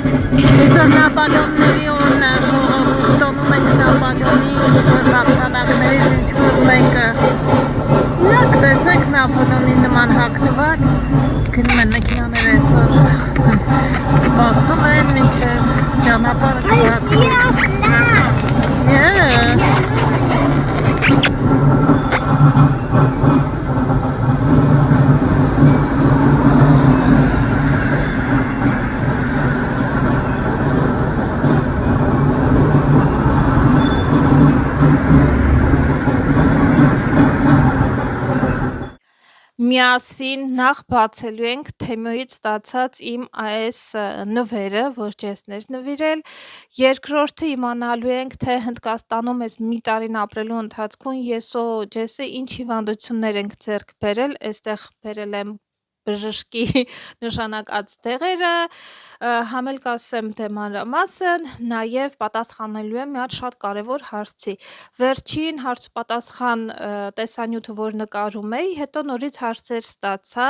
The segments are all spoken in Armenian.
Այսօր Նապոլեոնների օրն է, տոնում ենք Նապոլեոնի ինչ-որ հաղթանակներից, ինչ-որ մեկը տեսեք Նապոլեոնի նման հագնված, գնում են մեքենաները այսօր սպասում են մինչև ճանապարհը Միասին նախ բացելու ենք Թեմոյից ստացած իմ այս նվերը, որ ջեսներ նվիրել, երկրորդը իմանալու ենք, թե Հնդկաստանում այս մի տարին ապրելու ընթացքում ես ու ջեսը ինչ հիվանդություններ ենք ձեռք բերել, այստեղ բերել եմ բժշկի նշանակած դեղերը, համ էլ կասեմ թե մանրամասն, նաև պատասխանելու եմ մի հատ շատ կարևոր հարցի։ Վերջին հարց ու պատասխան տեսանյութը, որ նկարում էի, հետո նորից հարցեր ստացա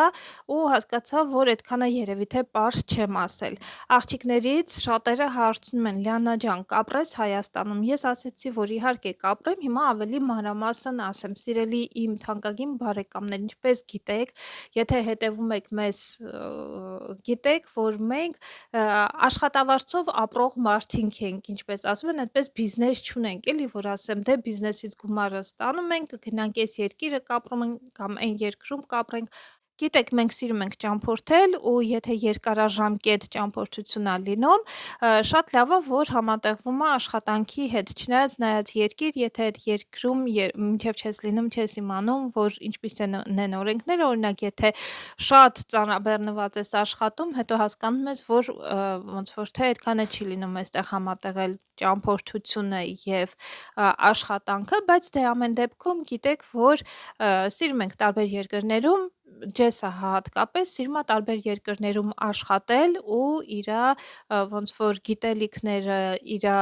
ու հասկացա, որ այդքանը երևի թե պարզ չեմ ասել։ Աղջիկներից շատերը հարցնում են՝ Լիանա ջան, կապրես Հայաստանում։ Ես ասեցի, որ իհարկե կապրեմ, հիմա ավելի մանրամասն ասեմ։ Սիրելի իմ թանկագին բարեկամներ, ինչպես գիտեք, եթե հետևում եք մեզ, գիտեք, որ մենք աշխատավարձով ապրող մարդիկ ենք, ինչպես ասում են, այդպես բիզնես չունենք, էլի, որ ասեմ, դե բիզնեսից գումարը ստանում ենք, գնանք այս երկիրը կապրում ենք կամ այն երկրում կապրենք։ Գիտեք, մենք սիրում ենք ճամփորդել ու եթե երկարաժամկետ ճամփորդություն ա լինում, շատ լավ է, որ համատեղվում է աշխատանքի հետ, չնայած երկիր, եթե այդ երկրում մինչև չես լինում, չես իմանում, որ ինչպես են օրենքները, օրինակ, եթե շատ ծանրաբեռնված ես աշխատում, հետո հասկանում ես, որ ոնց որ թե այդքան է չի լինում այստեղ համատեղել ճամփորդությունը եւ աշխատանքը, բայց դե ամեն դեպքում գիտեք, որ սիրում ենք տարբեր երկրներում ջեսը հատկապես սիրում է տարբեր երկրներում աշխատել ու իրա ոնց որ գիտելիքները, իրա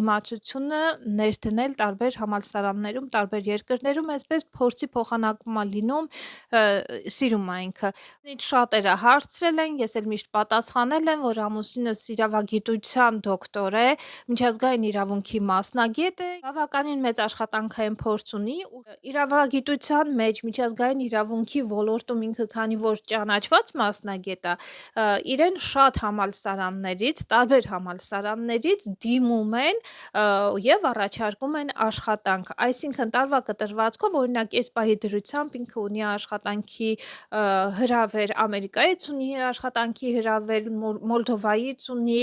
իմացությունը ներդնել տարբեր համալսարաններում, տարբեր երկրներում, այսպես փորձի փոխանակում է լինում, սիրում է ինքը։ Ինձ շատերը հարցրել են, ես էլ միշտ պատասխանել եմ, որ ամուսինս իրավագիտության դոկտոր է, միջազգային իրավունքի մասնագետ է, բավականին մեծ աշխատանքային փորձ ունի ու իրավագիտության մեջ միջազգային իրավունքի ոլորտում ինքը քանի որ ճանաչված մասնագետ է, իրեն շատ համալսարաններից, տարբեր համալսարաններից դիմում են եւ առաջարկում են աշխատանք։ Այսինքն տարվա կտրվածքով, օրինակ, այս պահի դրությամբ ինքը ունի աշխատանքի հրավեր Ամերիկայից, ունի աշխատանքի հրավեր Մոլդովայից, ունի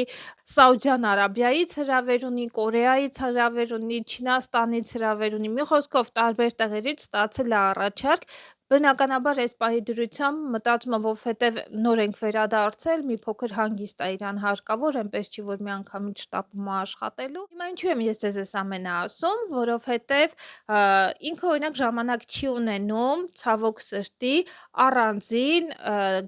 Սաուդյան Արաբիայից հրավեր ունի, Կորեայից հրավեր ունի, Չինաստանից հրավեր ունի, մի խոսքով տարբեր տեղերից ստացել է առաջարկ։ Բնականաբար այս պահի դրությամբ մտածում եմ, որովհետև նոր ենք վերադարձել, մի փոքր հանգիստ է իրան հարկավոր, այնպես չի, որ միանգամից շտապում է աշխատելու։ Հիմա ինչու եմ ես այս ամենը ասում, որովհետև ինքը օրինակ ժամանակ չի ունենում, ցավոք սրտի, առանձին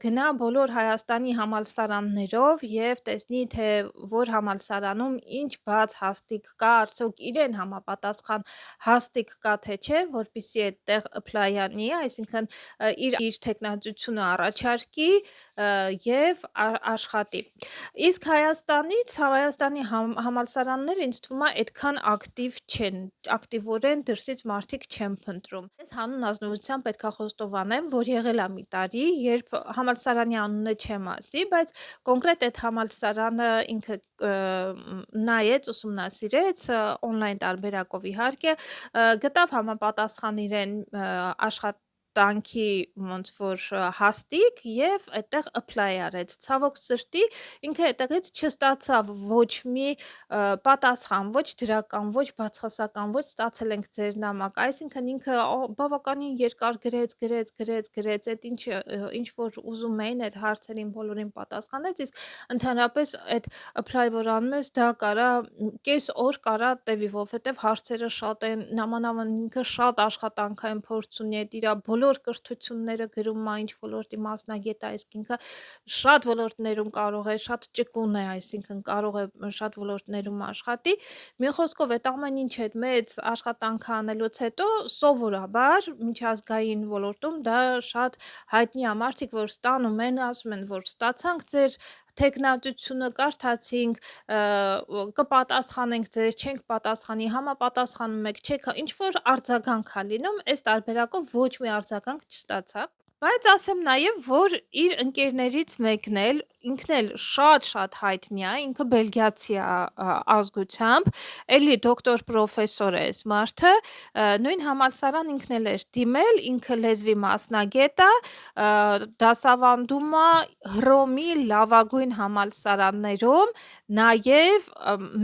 գնա բոլոր Հայաստանի համալսարաններով եւ տեսնի, թե որ համալսարանում ինչ բաց հաստիկ կա, արդյոք իրեն համապատասխան հաստիկ կա թե չէ, որպեսզի այդտեղ apply-անի, այսինքն իր թեկնածությունը առաջարկի եւ աշխատի։ Իսկ Հայաստանի համալսարանները ինձ թվում է այդքան ակտիվ չեն, ակտիվորեն դրսից մարդիկ չեն փնտրում։ Ես հանուն ազնվության պետք է խոստովանեմ, որ եղել է մի տարի, երբ համալսարանի անունը չեմ ասի, բայց կոնկրետ այդ համալսարանը ինքը նայեց, ուսումնասիրեց on-line տարբերակով իհարկե, գտավ համապատասխան իրեն աշխատանքի ոնց որ հաստիկ եւ այդտեղ apply արեց։ Ցավոք սրտի ինքը այդտեղից չստացավ ոչ մի պատասխան, ոչ դրական, ոչ բացասական, ոչ ստացել ենք ձեր նամակ, այսինքն ինքը բավականին երկար գրեց, այդ ինչ որ ուզում էին այդ հարցերին բոլորին պատասխանեց, իսկ ընդհանրապես այդ apply որ անում ես դա կարա կես օր կարա տևի, որովհետև հարցերը շատ են, նամանավան ինքը շատ աշխատանքային փորձ ունի, այդ իր բոլոր կրթությունները գրում է, ինչ ոլորտի մասնագետ է, իսկ ինքը շատ ոլորտներում կարող է, շատ ճկուն է, այսինքն կարող է շատ ոլորտներում աշխատի։ Մի խոսքով այդ ամեն ինչ այդ մեծ աշխատանքը անելուց հետո սովորաբար միջազգային ոլորտում դա շատ հայտնի է, մարդիկ որ ստանում են, ասում են, որ ստացանք ձեր թեկնածությունը կարդացինք, կպատասխանենք ձեզ, չենք պատասխանի, համապատասխանում եք, չեք, ինչ որ արձագանք ա լինում, այս տարբերակով ոչ մի արձագանք չստացա։ Բայց ասեմ նաև, որ իր ընկերներից մեկն էլ, ինքն էլ շատ հայտնի է, ինքը բելգիացի է ազգությամբ, էլի դոկտոր պրոֆեսոր է այս մարդը, նույն համալսարան ինքն էլ էր դիմել, ինքը լեզվի մասնագետ է, դասավանդում է Հռոմի լավագույն համալսարաններում, նաև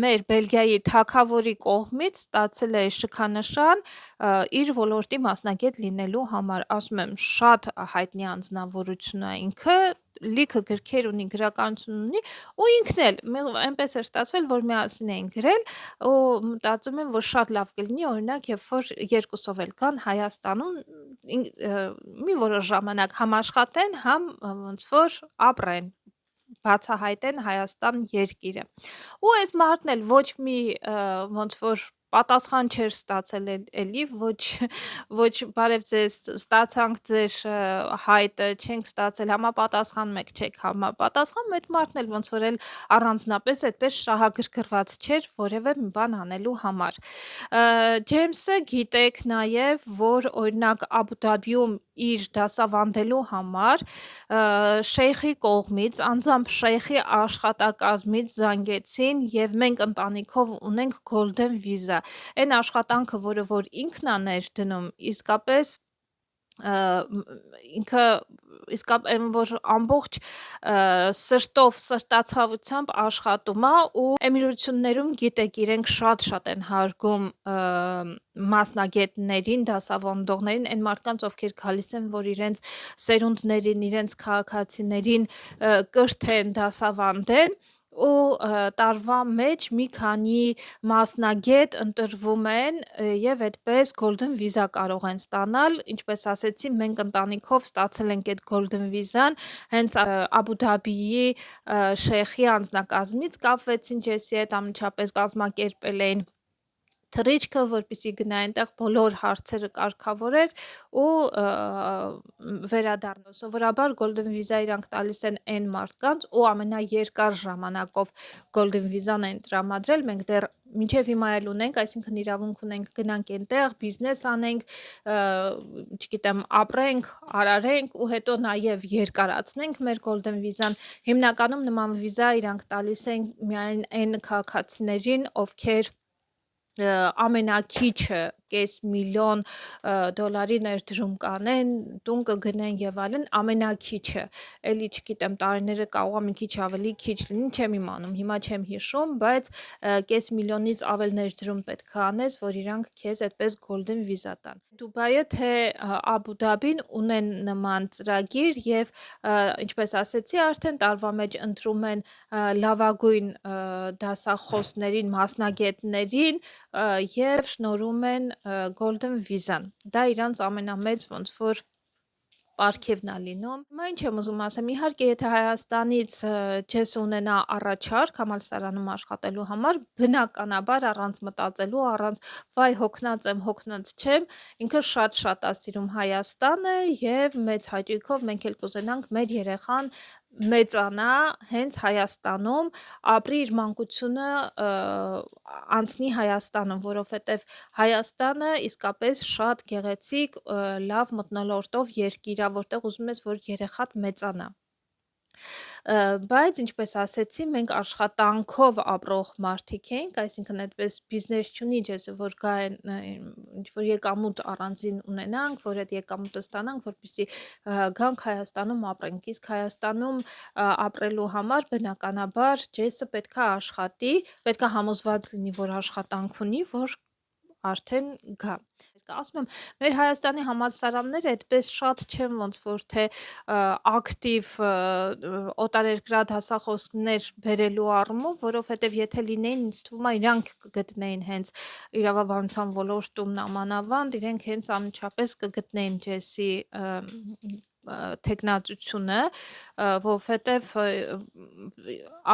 մեր Բելգիայի թագավորի կողմից ստացել է շքանշան իր ոլորտի մասնագետ լինելու համար, ասում եմ, շատ հայտնի անձնավորություն է ինքը, լիքը գրքեր ունի, գրականություն ունի, ու ինքն էլ այնպես էր ստացվել, որ միասին էին գրել, ու մտածում եմ, որ շատ լավ կլինի, օրինակ, երբ որ երկուսով էլ կան Հայաստանում, մի որոշ ժամանակ համ աշխատեն, համ ոնց որ ապրեն, բացահայտեն Հայաստան երկիրը։ Ու այս մարդն էլ ոչ մի ոնց որ պատասխան չէր ստացել էլի, ոչ բարև ձեզ, ստացանք ձեր հայտը, չենք ստացել, համապատասխանում եք, չեք համապատասխանում, այդ մարդն էլ ոնց որ էլ առանձնապես այդպես շահագրգռված չէր որևէ մի բան անելու համար։ Ջեյմսը գիտեք նաև, որ օրինակ Աբու Դաբիում իր դասավանդելու համար շեյխի կողմից, անձամբ շեյխի աշխատակազմից զանգեցին եւ մենք ընտանիքով ունենք golden visa։ Այն աշխատանքը, որը որ ինքն է ներդնում, իսկապես ինքը այն որ ամբողջ սրտով, սրտացավությամբ աշխատում է ու Էմիրություններում գիտեք իրենք շատ են հարգում մասնագետներին, դասավանդողներին, այն մարդկանց, ովքեր գալիս են, որ իրենց սերունդներին, իրենց քաղաքացիներին կրթեն, դասավանդեն, ու տարվա մեջ մի քանի մասնագետ ընտրվում են եւ այդպես golden visa կարող են ստանալ, ինչպես ասեցի, մենք ընտանիքով ստացել ենք այդ golden visa-ն, հենց Աբու Դաբիի շեյխի անձնակազմից կապվեցին ջեսի հետ, անմիջապես կազմակերպել էին թռիչքը, որպեսզի գնա այնտեղ բոլոր հարցերը կարգավորեր ու վերադառնա։ Սովորաբար golden visa իրանք տալիս են այն մարդկանց, ու ամենաերկար ժամանակով golden visa-ն են տրամադրել, մենք դեռ մինչև հիմա էլ ունենք, այսինքն իրավունք ունենք գնանք այնտեղ, բիզնես անենք, չգիտեմ, ապրենք, արարենք ու հետո նաև երկարացնենք մեր golden visa-ն։ Հիմնականում նման վիզա իրանք տալիս են միայն այն քաղաքացիներին, ովքեր ամենակիչը $500,000 ներդրում կանեն, տուն կգնեն եւ այլն, ամենակիչը, էլի չգիտեմ, տարիները կարող է մի քիչ ավելի քիչ լինի, չեմ իմանում, հիմա չեմ հիշում, բայց $500,000-ից ավել ներդրում պետք է անես, որ իրանք քեզ այդպես golden visa տան։ Դուբայը թե Աբու Դաբին ունեն նման ծրագիր եւ ինչպես ասեցի արդեն տարվա մեջ ընտրում են լավագույն դասախոսներին, մասնագետներին եւ շնորհում են golden visa-ն։ Դա իրանց ամենամեծ ոնց որ պարգևն է լինում։ Հիմա ինչ եմ ուզում ասեմ, իհարկե եթե Հայաստանից ջես ունենա առաջարկ համալսարանում աշխատելու համար, բնականաբար առանց մտածելու, առանց վայ հոգնած եմ, հոգնած չեմ, ինքը շատ է սիրում Հայաստանը եւ մեծ հաճույքով մենք էլ կուզենանք մեր երեխան մեծանա հենց Հայաստանում, ապրի իր մանկությունը անցնի Հայաստանում, որովհետև Հայաստանը իսկապես շատ գեղեցիկ, լավ մթնոլորտով երկիր է, որտեղ ուզում ես, որ երեխադ մեծանա։ Բայց ինչպես ասեցի, մենք աշխատանքով ապրող մարդիկ ենք, այսինքն այդպես բիզնես չունի ջեսը, որ գա ինչ-որ եկամուտ առանձին ունենանք, որ այդ եկամուտը ստանանք, որպեսզի գանք Հայաստանում ապրենք, իսկ Հայաստանում ապրելու համար բնականաբար ջեսը պետք է աշխատի, պետք է համոզված լինի, որ աշխատանք ունի, որ արդեն գա։ Ասում եմ, մեր Հայաստանի համալսարանները այդպես շատ չեն ոնց որ թե ակտիվ օտարերկրյա դասախոսներ բերելու առումով, որովհետև եթե լինեին, ինձ թվում է իրանք կգտնեին հենց իրավաբանության ոլորտում նամանավանդ, իրենք հենց անմիջապես կգտնեին ջեսի թեկնածությունը, որովհետև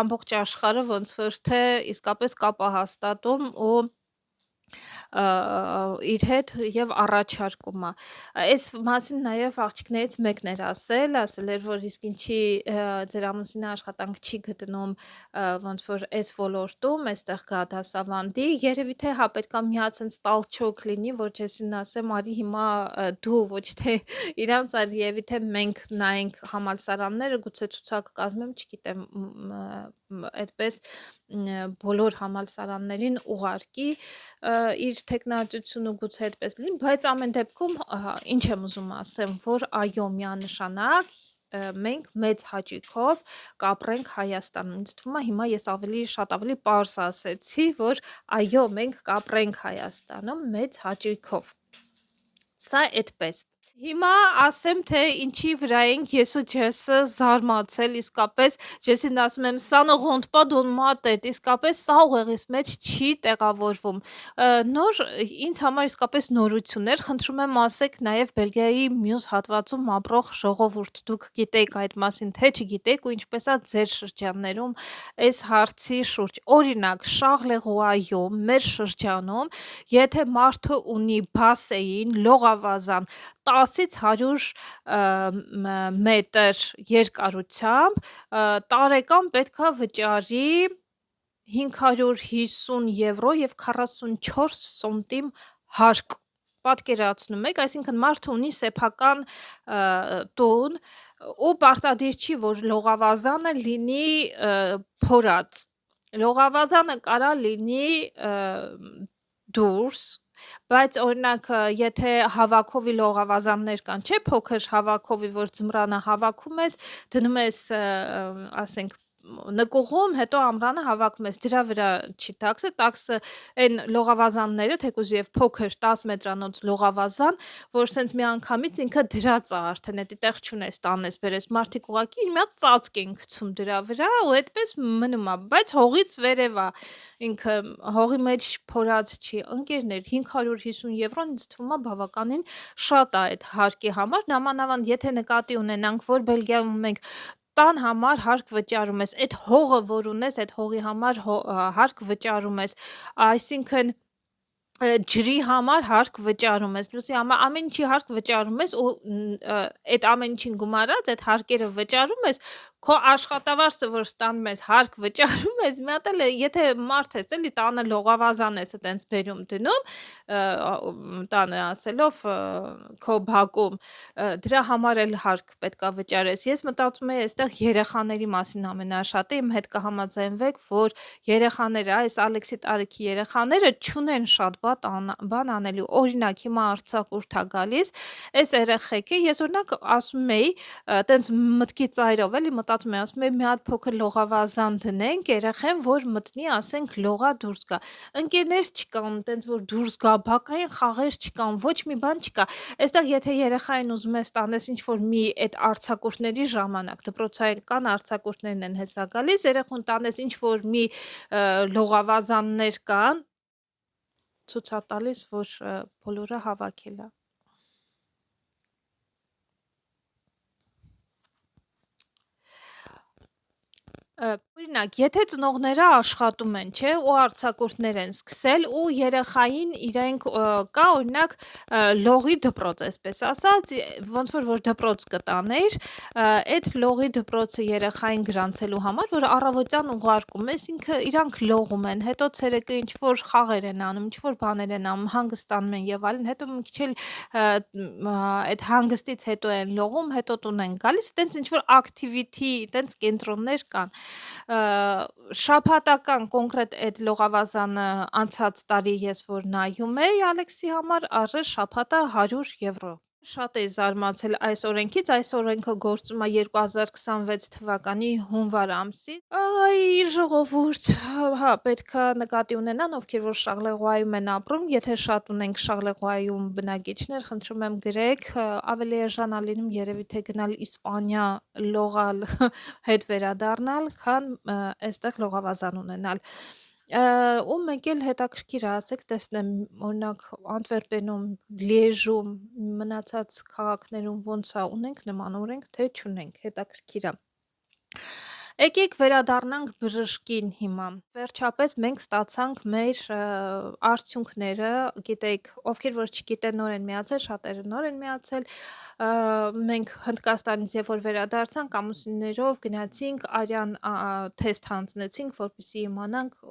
ամբողջ աշխարհը ոնց որ թե իսկապես կապ է հաստատում ու իր հետ եւ առաջարկում է։ Այս մասին նաեւ աղջիկներից մեկն էր ասել էր, որ իսկ ինչի ձեր ամուսինը աշխատանք չի գտնում ոնց որ այս ոլորտում, այստեղ գա դասավանդի, երևի թե հա պետքա մի հատ սենց տալչոկ լինի, որ եսին ասեմ, արի հիմա դու ոչ թե իրանց, այլ երևի թե մենք նայենք համալսարանները, գուցե ցուցակ կազմեմ, չգիտեմ, այդպես բոլոր համալսարաններին ուղարկի իր տեխնատությունը գուցե այդպես լինի, բայց ամեն դեպքում ինչ եմ ուզում ասեմ, որ այո, միանշանակ մենք մեծ հաճույքով կապրենք Հայաստանում։ Ինձ թվում է հիմա ես շատ ավելի պարզ ասեցի, որ այո, մենք կապրենք Հայաստանում մեծ հաճույքով։ Սա այդպես։ Հիմա ասեմ, թե ինչի վրա ենք ես ու Ջեսը զարմացել, իսկապես Ջեսին ասում եմ, սա նողոնդ պա դոն մատետ, իսկապես սա ուղեղիս մեջ չի տեղավորվում։ Նոր, ինձ համար իսկապես նորություն էր, խնդրում եմ ասեք նաև Բելգիայի մյուս հատվածում ապրող ժողովուրդ, դուք գիտեք այդ մասին, թե չգիտեք ու ինչպես է ձեր շրջաններում այս հարցի շուրջ։ Օրինակ, Շաղլեղուայում, մեր շրջանում, եթե մարդը ունի բասեին, լողավազան 10-ից 100 մետր երկարությամբ, տարեկան պետքա վճարի 550 եվրո եւ 44 սենտիմ հարկ։ Պատկերացնում եք, այսինքն մարդը ունի սեփական տուն ու պարտադիր չի, որ լողավազանը լինի փորած։ Լողավազանը կարա լինի դուրս, բայց օրինակ եթե հավաքովի լողավազաններ կան, չէ, փոքր հավաքովի, որ ձմռանը հավաքում ես, դնում ես, ասենք, նկուղում, հետո ամռանը հավաքում ես, դրա վրա չի տաքսը, տաքսը այն լողավազանները, թեկուզ եւ փոքր 10 մետրանոց լողավազան, որ սենց մի անգամից ինքը դրած է արդեն, էդի տեղ չունես տանես, բերես, մարդիկ ուղղակի մի հատ ծածկ են գցում դրա վրա ու այդպես մնում է, բայց հողից վերև է, ինքը հողի մեջ փորած չի։ Ընկերներ, 550 եվրոն ինձ թվում է բավականին շատ է այդ հարկի համար, նամանավանդ եթե նկատի ունենանք, որ Բելգիայում մենք տան համար հարկ վճարում ես, այդ հողը, որ ունես, այդ հողի համար հարկ վճարում ես, այսինքն ջրի համար հարկ վճարում ես, լուսի համար ամեն ինչի հարկ վճարում ես ու այդ ամեն ինչին գումարած այդ հարկերը վճարում ես, քո աշխատավարձը, որ ստանում ես հարկ վճարում ես, մի հատ էլ եթե մարդ ես, էլի տանը լողավազան ես այտենց բերում դնում, տանը ասելով քո բակում, դրա համար էլ հարկ պետքա վճարես։ Ես մտածում եմ այստեղ երեխաների մասին ամենաշատը, իմ հետ կհամաձայնվեք, որ երեխաները, այս Ալեքսի տարիքի երեխաները չունեն շատ բան անելու։ Օրինակ հիմա արձակուրդ է գալիս, այս երեխեքը, ես օրինակ ասում էի, տենց մտքի ծայրով էլի մտածում եմ, ասում եմ մի հատ փոքր լողավազան դնենք, երեխեն որ մտնի, ասենք լողա դուրս գա։ Ընկերներ չկան, տենց որ դուրս գա, բակային խաղեր չկան, ոչ մի բան չկա։ Այստեղ եթե երեխային ուզում ես տանես ինչ որ մի այդ արձակուրդների ժամանակ, դպրոցական արձակուրդներն են հեսա գալիս, երեխուն տանես ինչ որ մի լողավազաններ կան, ցույց է տալիս, որ բոլորը հավաքել է։ Օրինակ, եթե ծնողները աշխատում են, չէ, ու արձակուրդներ են սկսել ու երեխային իրենք կա օրինակ լողի դպրոց, այսպես ասած, ոնց որ դպրոց կտաներ, այդ լողի դպրոցը երեխային գրանցելու համար, որ առավոտյան ուղարկում ես, ինքը իրանք լողում են, հետո ցերեկը ինչ որ խաղեր են անում, ինչ որ բաներ են անում, հանգստանում են եւ այլն, հետո մի քիչ էլ այդ հանգստից հետո են լողում, հետո տուն են գալիս, տենց ինչ որ activity, տենց կենտրոններ կան։ Շաբաթական կոնկրետ այդ լողավազանը անցած տարի ես որ նայում էի Ալեքսի համար, արժեր շաբաթը 100 եվրո։ Շատ էի զարմացել այս օրենքից, այս օրենքը գործում է 2026 թվականի հունվար ամսից։ Այ ժողովուրդ, հա, պետքա նկատի ունենան, ովքեր որ Շաղլեղուայում են ապրում, եթե շատ ունենք Շաղլեղուայում բնակիչներ, խնդրում եմ գրեք, ավելի էժան է լինում երևի թե գնալ Իսպանիա լողալ հետ վերադառնալ, քան այստեղ լողավազան ունենալ։ Ու մեկ էլ հետաքրքիր է, ասեք տեսնեմ, օրինակ Անտվերպենում, Լիեժում, մնացած քաղաքներում ոնց է, ունենք նման օրենք, թե չունենք, հետաքրքիր է։ Եկեք վերադառնանք բժշկին հիմա։ Վերջապես մենք ստացանք մեր արդյունքները, գիտեք, ովքեր որ չգիտեն նոր են միացել, շատերը նոր են միացել, մենք Հնդկաստանից երբ որ վերադարձանք ամուսիններով գնացինք արյան թեստ հանձնեցինք, որպեսզի իմանանք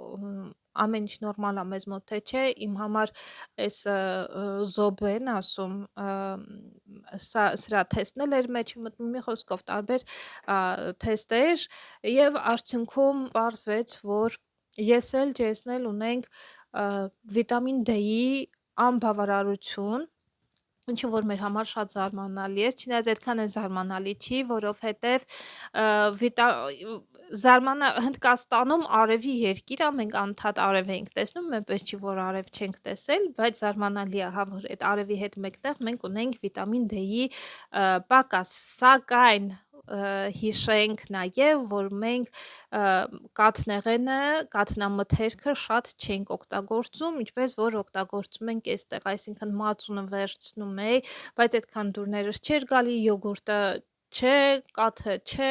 ամեն ինչ նորմալ է մեզ մոտ թե չէ, իմ համար այս զոբեն ասում, սրա թեստն էլ էր մեջը մտնում, մի խոսքով տարբեր թեստեր եւ արդյունքում պարզվեց, որ ես էլ ջեսն էլ ունենք վիտամին D-ի անբավարարություն, ինչը որ մեր համար շատ զարմանալի էր, չնայած այդքան էլ զարմանալի չի, որովհետև Հնդկաստանում արևի երկիր է, մենք անդադ արև էինք տեսնում, այնպես չի, որ արև չենք տեսել, բայց զարմանալի է, հա, որ այդ արևի հետ մեկտեղ մենք ունենք վիտամին D-ի պակաս, սակայն հիշենք նաև, որ մենք կաթնեղենը, կաթնամթերքը շատ չենք օգտագործում, ինչպես որ օգտագործում ենք այստեղ, այսինքն մածունը վերցնում էի, բայց այդքան դուրներս չէր գալի, յոգուրտը չէ, կաթը չէ,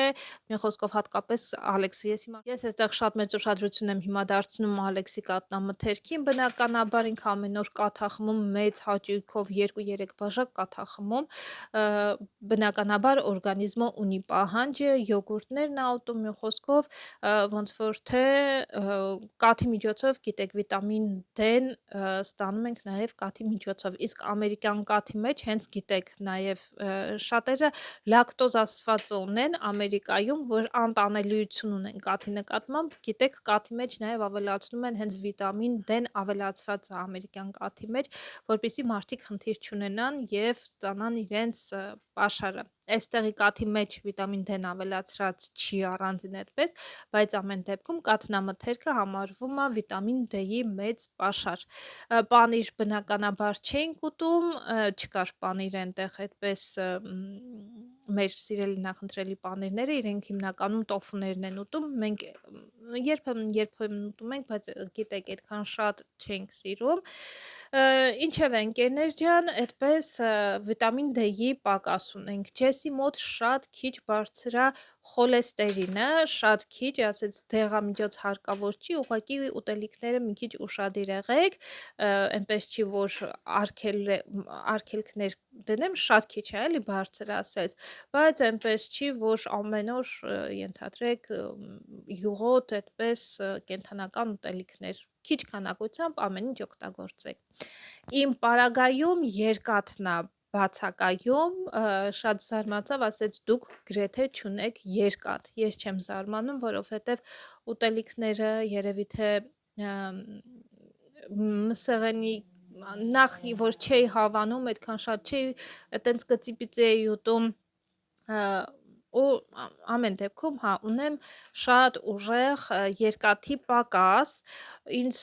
մի խոսքով հատկապես Ալեքսի, ես այստեղ շատ մեծ ուշադրություն եմ հիմա դարձնում Ալեքսի կաթնամթերքին, բնականաբար ինքը ամեն օր կաթ ա խմում, մեծ հաճույքով 2-3 բաժակ կաթ ա խմում, բնականաբար օրգանիզմը ունի պահանջը, յոգուրտներն ա ուտում, մի խոսքով ոնց որ թե կաթի միջոցով, գիտեք, վիտամին D-ն ստանում ենք նաև կաթի միջոցով, իսկ ամերիկյան կաթի մեջ հենց գիտեք նաև շատերը լակտոզ ասվածը ունեն Ամերիկայում, որ անտանելիություն ունեն կաթի նկատմամբ, գիտեք, կաթի մեջ նաև ավելացնում են հենց վիտամին D-ն ավելացված է ամերիկյան կաթի մեջ, որպեսզի մարդիկ խնդիր չունենան եւ ստանան իրենց պաշարը։ Այստեղի կաթի մեջ վիտամին D-ն ավելացրած չի առանձին այդպես, բայց ամեն դեպքում կաթնամթերքը համարվում է վիտամին D-ի մեծ պաշար։ Պանիր բնականաբար չենք ուտում, չկար պանիր այնտեղ այդպես մեր սիրելի նախընտրելի պանիրները, իրենք հիմնականում տոֆուներն են ուտում, մենք երբեմն ուտում ենք, բայց գիտեք, այդքան շատ չենք սիրում։ Ինչևէ, ընկերներ ջան, այդպես վիտամին D-ի պակաս ունենք, Ջեսի մոտ շատ քիչ բարձր է խոլեստերինը, շատ քիչ, ասեց դեղամիջոց հարկավոր չի, ուղղակի ուտելիքները մի քիչ ուշադիր եղեք, այնպես չի, որ արգելքներ դնեմ, շատ քիչ է, էլի բարձր ասեց, բայց այնպես չի, որ ամեն օր ենթադրեք յուղոտ այդպես կենդանական ուտելիքներ, քիչ քանակությամբ ամեն ինչ օգտագործեք։ Իմ պարագայում երկաթն է բացակայում, շատ զարմացավ, ասեց դուք գրեթե չունեք երկաթ, ես չեմ զարմանում, որովհետև ուտելիքները երևի թե մսեղենի նախ որ չէի հավանում, այդքան շատ չէի, այտենց կծիպիծի էի ուտում ու ամեն դեպքում հա ունեմ շատ ուժեղ երկաթի պակաս, ինձ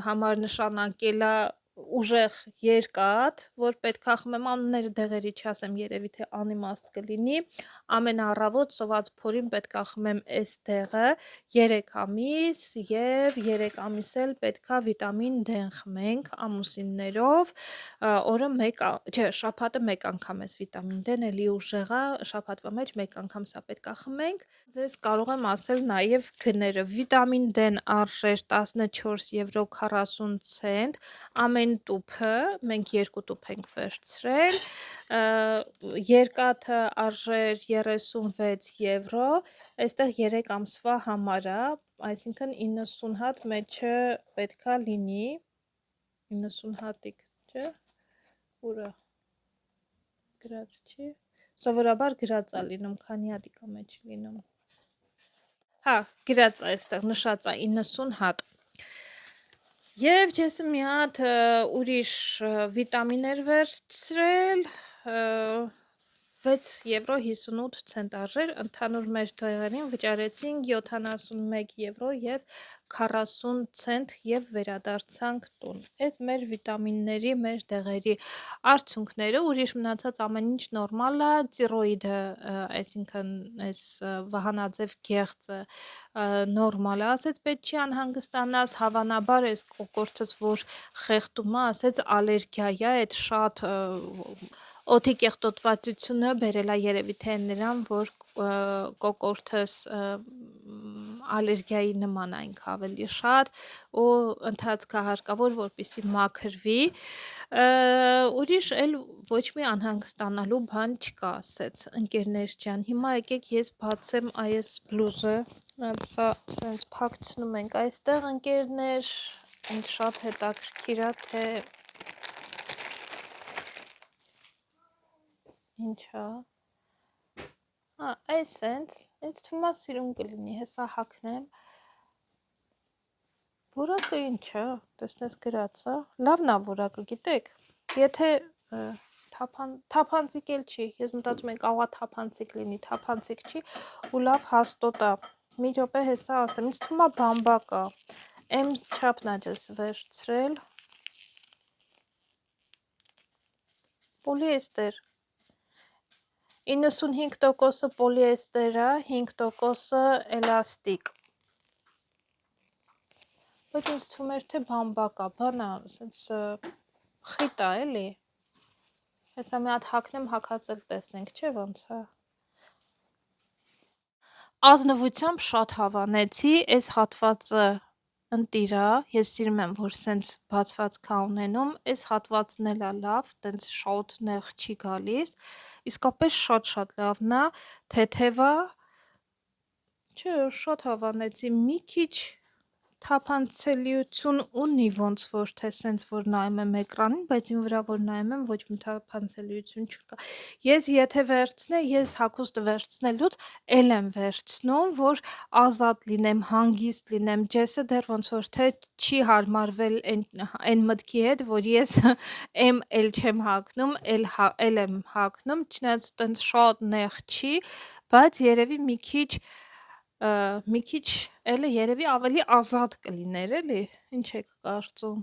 համար նշանակել է ուժեղ երկաթ, որ պետքա խմեմ, անունները դեղերի չասեմ, երևի թե անիմաստ կլինի, ամենառավոտ սոված փորին պետքա խմեմ այս դեղը 3 ամիս եւ 3 ամիս էլ պետքա վիտամին D-ն խմենք ամուսիններով, օրը շաբաթը մեկ անգամ էս վիտամին D-ն էլի ուժեղ է, շաբաթվա մեջ մեկ անգամ սա պետքա խմենք։ Ձեզ կարող եմ ասել նաև գները, վիտամին D-ն արժեր 14 եվրո 40 ցենտ, ամեն տուփը, մենք 2 տուփ ենք վերցրել, երկաթը արժեր 36 եվրո, այստեղ 3 ամսվա համար է, այսինքն 90 հատ մեջը պետքա լինի, 90 հատիկ, չէ, ուրա, գրած չի, սովորաբար գրած է լինում, քանի հատիկ է մեջ լինում, հա, գրած է այստեղ, նշած է 90 հատ, և ջեսը մի հատ ուրիշ վիտամին էր վերցրել, 6 եվրո 58 ցենտ արժեր, ընդհանուր մեր դեղերին վճարեցինք 71 եվրո և 40 ցենտ և վերադարձանք տուն, այս մեր վիտամինների, մեր դեղերի արդյունքները, ուրիշ մնացած ամեն ինչ նորմալ է, տիրոիդը, այսինքն այս վահանաձև գեղձը նորմալ է, ասեց պետք չի անհանգստանաս, հավանաբար այս կոկորդս, որ խեղդում է, ասեց ալերգիա է, այդ շատ օդի կեղտոտվածությունը բերել է երևի թե նրան, որ կոկորդս ալերգիայի նման այնք ավելի շատ ու ընթացքը հարկավոր որպեսզի մաքրվի, ուրիշ էլ ոչ մի անհանգստանալու բան չկա, ասեց ընկերներ ջան, հիմա եկեք ես բացեմ այս բլուզը, սա սենց փակցնում ենք այստեղ ընկերներ, ինձ շատ հետաքրքիր է, թե ինչ է, այս սենց, ինձ թվում է սիրուն կլինի, հեսա հագնեմ, որակը ինչ է, տեսնես գրած է, լավն է որակը, գիտեք, եթե թափանցիկ էլ չի, ես մտածում եմ կարող է թափանցիկ լինի, թափանցիկ չի ու լավ հաստոտ է, մի րոպե հեսա ասեմ, ինձ թվում է բամբակ է, M չափն է ես վերցրել, պոլիեստեր, 95% պոլիեստեր է, 5% էլաստիկ, բայց ինձ թվում էր, թե բամբակ է, բան է, սենց խիտ է, էլի, հեսա մի հատ հագնեմ, հագած էլ տեսնենք, չէ ոնց է, ազնվությամբ շատ հավանեցի, այս հատվածը ընտիր է, ես սիրում եմ, որ սենց բացված կա ունենում, այս հատվածն էլ է լավ, տենց շոտ նեղ չի գալիս, իսկապես շատ լավն է, թեթև է, չէ, շատ հավանեցի, մի քիչ թափանցելիություն ունի ոնց որ թե սենց որ նայում եմ էկրանին, բայց իմ վրա որ նայում եմ ոչ մի թափանցելիություն չկա, ես եթե վերցնե, ես հագուստը վերցնելուց էլ եմ վերցնում, որ ազատ լինեմ, հանգիստ լինեմ, Ջեսը դեռ ոնց որ թե չի հարմարվել այն մտքի հետ, որ ես M էլ չեմ հագնում, էլ եմ հագնում, չնայած տենց շատ նեղ չի, բայց երևի մի քիչ էլը երևի ավելի ազատ կլիներ, էլի, ինչ եք կարծում,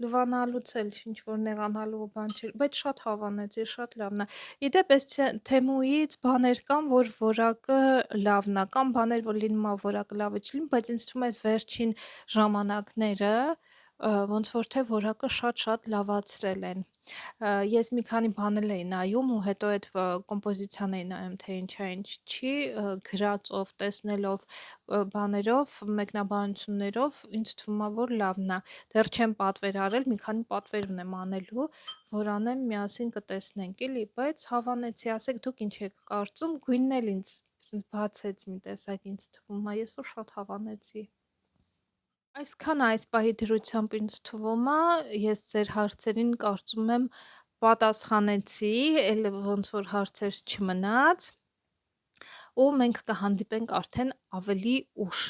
լվանալուց էլ ինչ-որ նեղանալու բան չէր, բայց շատ հավանեցի, շատ լավն է, իդեպ այս Թեմուից բաներ կան, որ որակը լավն է, կամ բաներ, որ լինում է որակը լավը չլինի, բայց ինձ թվում է այս վերջին ժամանակները, ոնց որ թե որակը շատ լավացրել են, ես մի քանի բան էլ էի նայում ու հետո այդ կոմպոզիցիան էի նայում, թե ինչ է, ինչ չի, գրածով, տեսնելով, բաներով, մեկնաբանություններով, ինձ թվում է, որ լավն է, դեռ չեմ պատվեր արել, մի քանի պատվեր ունեմ անելու, որ անեմ միասին կտեսնենք, էլի, բայց հավանեցի, ասեք դուք ինչ եք կարծում, գույնն էլ ինձ սենց բացեց մի տեսակ ինձ թվում է, ես որ շատ հավանեցի։ Այսքան այս պահի դրությամբ ինձ թվում է, ես ձեր հարցերին կարծում եմ պատասխանեցի, էլ ոնց որ հարցեր չմնաց, ու մենք կհանդիպենք արդեն ավելի ուշ,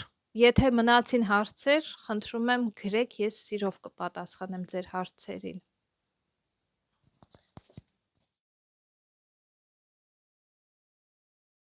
եթե մնացին հարցեր, խնդրում եմ գրեք, ես սիրով կպատասխանեմ ձեր հարցերին։